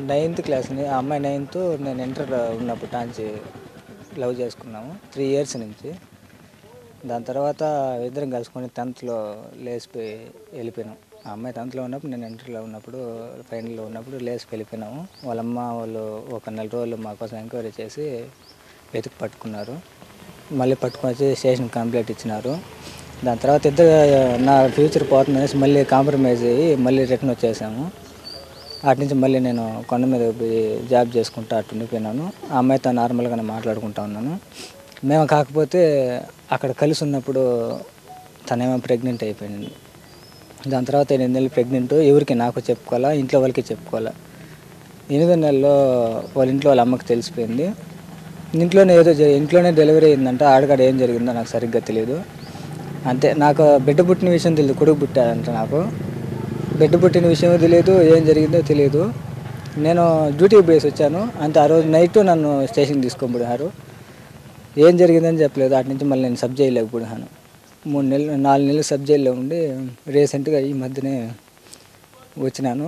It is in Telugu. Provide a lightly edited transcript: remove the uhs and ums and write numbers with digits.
నైన్త్ క్లాస్‌ని ఆ అమ్మాయి నైన్త్ నేను ఇంటర్ ఉన్నప్పుడు టాంచి లవ్ చేసుకున్నాము. 3 ఇయర్స్ నుంచి. దాని తర్వాత ఇద్దరం కలుసుకొని 10థ్‌లో లేసిపోయి వెళ్ళిపోయినాం. ఆ అమ్మాయి 10థ్‌లో ఉన్నప్పుడు నేను ఇంటర్‌లో ఉన్నప్పుడు ఫైనల్ ఇయర్‌లో ఉన్నప్పుడు లేసి వెళ్ళిపోయినాము. వాళ్ళ అమ్మ వాళ్ళు ఒక నెల రోజులు మా కోసం ఎంక్వైరీ చేసి వెతికి పట్టుకున్నారు. మళ్ళీ పట్టుకొని వచ్చి స్టేషన్‌కి కంప్లెయింట్ ఇచ్చినారు. దాని తర్వాత ఇద్దరు నా ఫ్యూచర్ పోతుందనేసి మళ్ళీ కాంప్రమైజ్ అయ్యి మళ్ళీ రిటర్న్ వచ్చేసాము. అటు నుంచి మళ్ళీ నేను కొండ మీద పోయి జాబ్ చేసుకుంటా అటు ఉండిపోయినాను. ఆ అమ్మాయితో నార్మల్‌గానే మాట్లాడుకుంటా ఉన్నాను. మేము కాకపోతే అక్కడ కలిసి ఉన్నప్పుడు తనేమో ప్రెగ్నెంట్ అయిపోయింది. దాని తర్వాత 8 నెలలు ప్రెగ్నెంట్. ఎవరికి నాకు చెప్పుకోలా, ఇంట్లో వాళ్ళకి చెప్పుకోలా. 8 నెలల్లో వాళ్ళ ఇంట్లో వాళ్ళ అమ్మకి తెలిసిపోయింది. ఇంట్లోనే డెలివరీ అయిందంట. ఆడకాడ ఏం జరిగిందో నాకు సరిగ్గా తెలీదు. అంతే నాకు బిడ్డ పుట్టిన విషయం తెలీదు. కొడుకు పుట్టాడంట నాకు. బిడ్డ పుట్టిన విషయం తెలీదు. ఏం జరిగిందో తెలీదు. నేను డ్యూటీకి పోయేసి వచ్చాను. అంతే ఆ రోజు నైట్ నన్ను స్టేషన్‌కి తీసుకొని పోయినారు. ఏం జరిగిందని చెప్పలేదు. అటు నుంచి మళ్ళీ నేను సబ్ జైల్లోకి పోయినాను. 3 నెలలు 4 నెలలు సబ్ జైల్‌లో ఉండి రీసెంట్‌గా ఈ మధ్యనే వచ్చినాను.